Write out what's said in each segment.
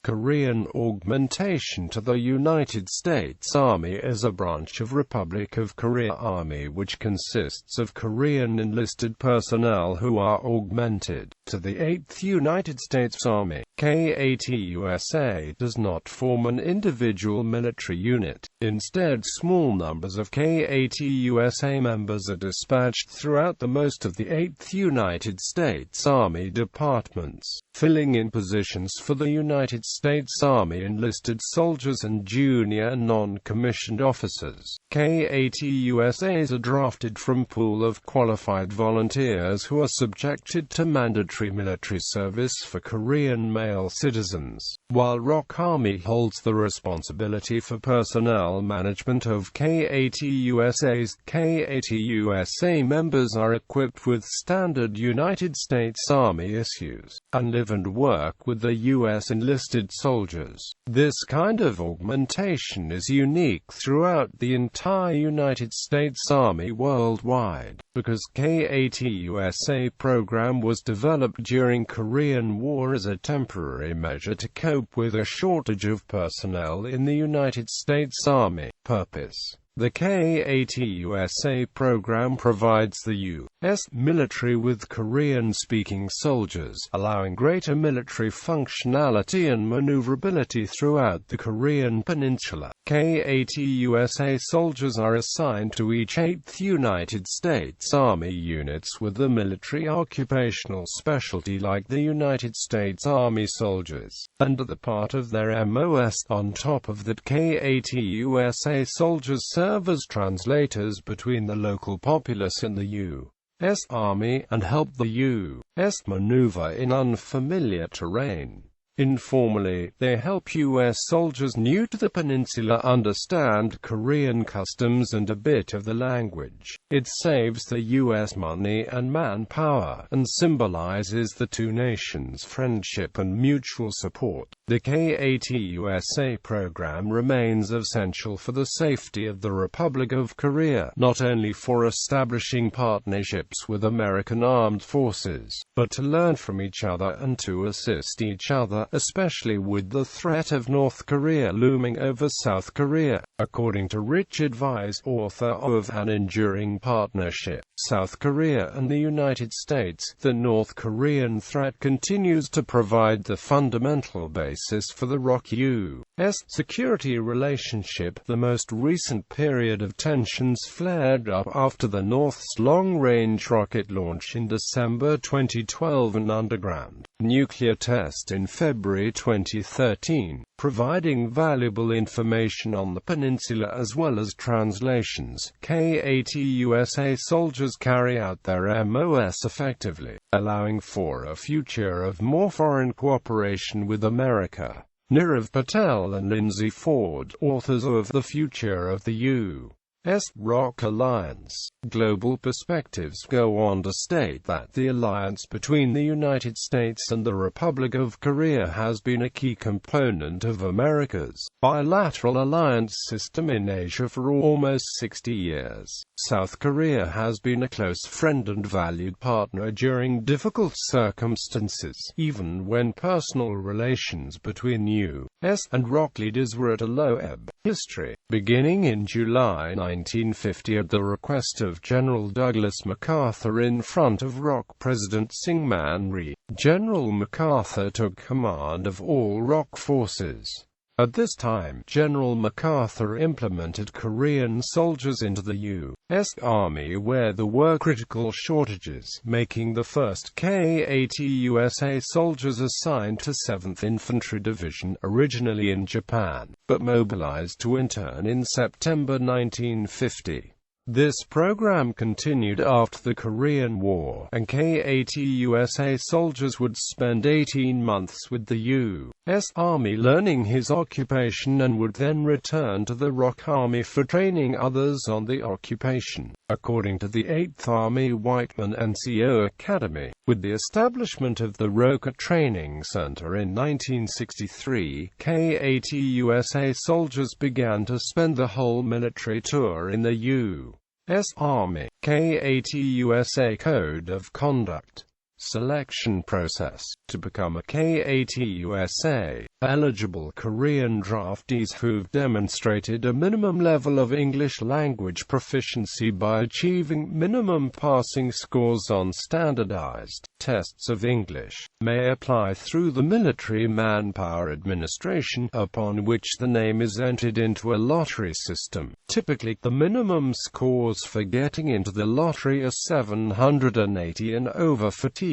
Korean augmentation to the United States Army is a branch of Republic of Korea Army which consists of Korean enlisted personnel who are augmented to the 8th United States Army. KATUSA does not form an individual military unit. Instead, small numbers of KATUSA members are dispatched throughout most of the 8th United States Army departments, filling in positions for the United States Army enlisted soldiers and junior non-commissioned officers. KATUSAs are drafted from pool of qualified volunteers who are subjected to mandatory military service for Korean male citizens, while ROK Army holds the responsibility for personnel management of KATUSAs. KATUSA members are equipped with standard United States Army issues, and live and work with the U.S. enlisted soldiers. This kind of augmentation is unique throughout the entire United States Army worldwide, because KATUSA program was developed during Korean War as a temporary measure to cope with a shortage of personnel in the United States Army. Purpose: the KATUSA program provides the U.S. military with Korean-speaking soldiers, allowing greater military functionality and maneuverability throughout the Korean peninsula. KATUSA soldiers are assigned to each 8th United States Army units with a military occupational specialty like the United States Army soldiers, and the part of their MOS. On top of that, KATUSA soldiers serve as translators between the local populace and the U.S. Army, and help the U.S. maneuver in unfamiliar terrain. Informally, they help U.S. soldiers new to the peninsula understand Korean customs and a bit of the language. It saves the U.S. money and manpower, and symbolizes the two nations' friendship and mutual support. The KATUSA program remains essential for the safety of the Republic of Korea, not only for establishing partnerships with American armed forces, but to learn from each other and to assist each other, especially with the threat of North Korea looming over South Korea. According to Richard Weiss, author of An Enduring Partnership, South Korea and the United States, the North Korean threat continues to provide the fundamental basis for the ROK-US security relationship. The most recent period of tensions flared up after the North's long-range rocket launch in December 2012 and underground nuclear test in February 2013, providing valuable information on the peninsula as well as translations. KATUSA soldiers carry out their MOS effectively, allowing for a future of more foreign cooperation with America. Nirav Patel and Lindsay Ford, authors of The Future of the U.S.-ROK Alliance, Global Perspectives, go on to state that the alliance between the United States and the Republic of Korea has been a key component of America's bilateral alliance system in Asia for almost 60 years. South Korea has been a close friend and valued partner during difficult circumstances, even when personal relations between U.S. and ROK leaders were at a low ebb. History. Beginning in July 1950 at the request of General Douglas MacArthur in front of ROK President Syngman Rhee, General MacArthur took command of all ROK forces. At this time, General MacArthur implemented Korean soldiers into the U.S. Army where there were critical shortages, making the first KATUSA soldiers assigned to 7th Infantry Division, originally in Japan, but mobilized to intern in September 1950. This program continued after the Korean War, and KATUSA soldiers would spend 18 months with the U.S. Army learning his occupation and would then return to the ROK Army for training others on the occupation. According to the 8th Army Whiteman NCO Academy, with the establishment of the ROK Training Center in 1963, KATUSA soldiers began to spend the whole military tour in the U.S. Army. KATUSA Code of Conduct. Selection process. To become a KATUSA, eligible Korean draftees who've demonstrated a minimum level of English language proficiency by achieving minimum passing scores on standardized tests of English may apply through the Military Manpower Administration, upon which the name is entered into a lottery system. Typically, the minimum scores for getting into the lottery are 780 and over for TOEIC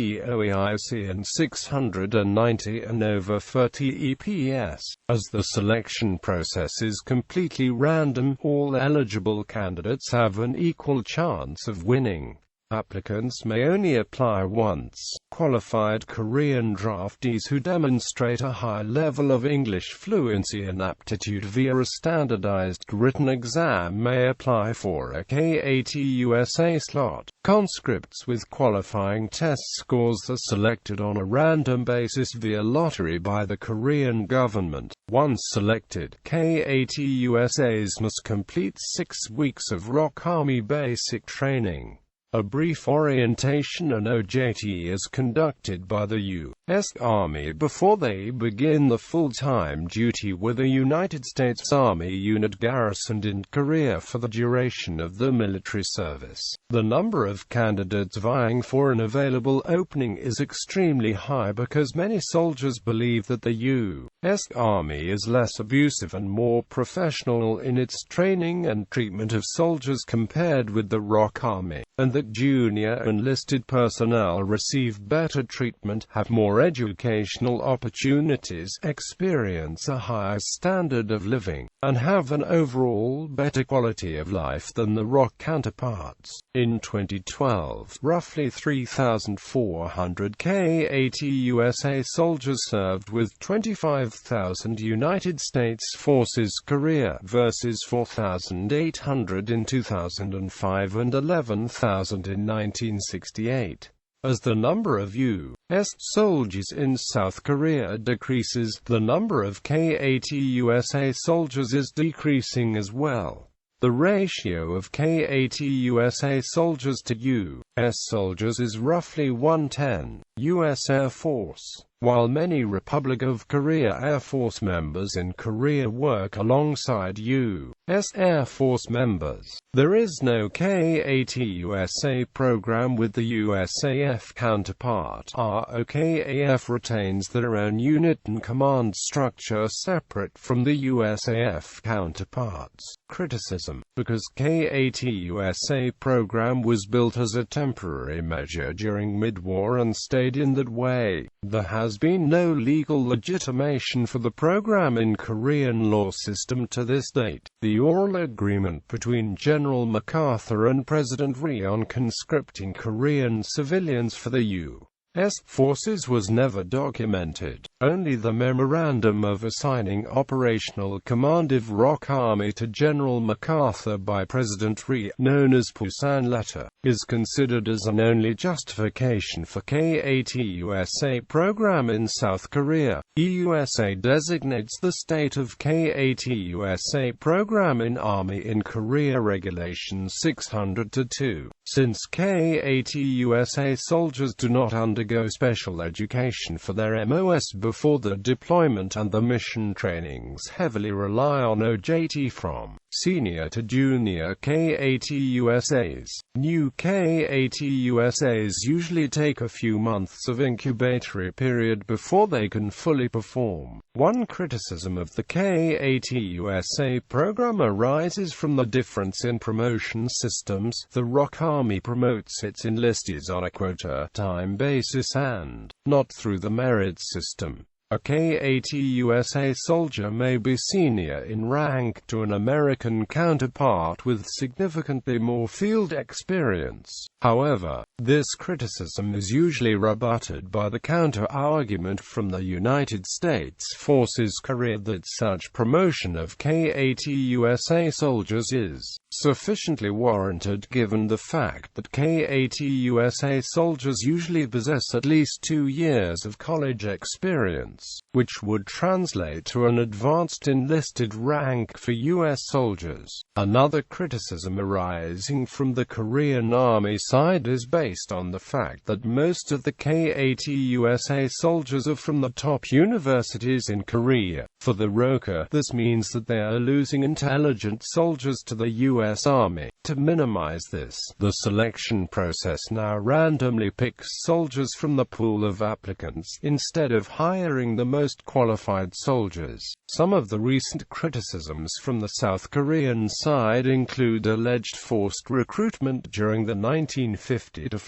and 690 and over for TEPS. As the selection process is completely random, all eligible candidates have an equal chance of winning. Applicants may only apply once. Qualified Korean draftees who demonstrate a high level of English fluency and aptitude via a standardized written exam may apply for a KATUSA slot. Conscripts with qualifying test scores are selected on a random basis via lottery by the Korean government. Once selected, KATUSAs must complete 6 weeks of ROK Army basic training. A brief orientation and OJT is conducted by the U.S. Army before they begin the full-time duty with a United States Army unit garrisoned in Korea for the duration of the military service. The number of candidates vying for an available opening is extremely high because many soldiers believe that the U.S. Army is less abusive and more professional in its training and treatment of soldiers compared with the ROK Army, and that junior enlisted personnel receive better treatment, have more educational opportunities, experience a higher standard of living, and have an overall better quality of life than the ROK counterparts. In 2012, roughly 3,400 KATUSA soldiers served with 25,000 United States Forces Korea versus 4,800 in 2005 and 11,000 in 1968. As the number of U.S. soldiers in South Korea decreases, the number of KATUSA soldiers is decreasing as well. The ratio of KATUSA soldiers to U.S. soldiers is roughly 1:10. U.S. Air Force. While many Republic of Korea Air Force members in Korea work alongside U.S. Air Force members, there is no KATUSA program with the USAF counterpart. ROKAF retains their own unit and command structure separate from the USAF counterparts. Criticism. Because KATUSA program was built as a temporary measure during mid-war and stayed in that way, there has been no legal legitimation for the program in Korean law system to this date. The oral agreement between General MacArthur and President Ri on conscripting Korean civilians for the U.S. forces was never documented. Only the memorandum of assigning operational command of ROK Army to General MacArthur by President Ri, known as Pusan Letter, is considered as an only justification for KATUSA program in South Korea. EUSA designates the state of KATUSA program in Army in Korea Regulation 600-2. Since KATUSA soldiers do not undergo special education for their MOS before the deployment and the mission trainings heavily rely on OJT from senior to junior KATUSAs. New KATUSAs usually take a few months of incubatory period before they can fully perform. One criticism of the KATUSA program arises from the difference in promotion systems. The ROK Army promotes its enlistees on a quota-time basis and not through the merit system. A KATUSA soldier may be senior in rank to an American counterpart with significantly more field experience. However, this criticism is usually rebutted by the counter-argument from the United States Forces Korea that such promotion of KATUSA soldiers is sufficiently warranted given the fact that KATUSA soldiers usually possess at least 2 years of college experience, which would translate to an advanced enlisted rank for U.S. soldiers. Another criticism arising from the Korean Army side is based based on the fact that most of the KATUSA soldiers are from the top universities in Korea. For the ROK, this means that they are losing intelligent soldiers to the US Army. To minimize this, the selection process now randomly picks soldiers from the pool of applicants, instead of hiring the most qualified soldiers. Some of the recent criticisms from the South Korean side include alleged forced recruitment during the 1950–53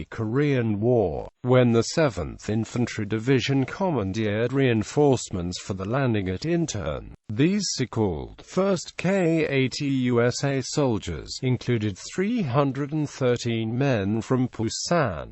Korean War, when the 7th Infantry Division commandeered reinforcements for the landing at Incheon. These so-called first KATUSA soldiers included 313 men from Busan,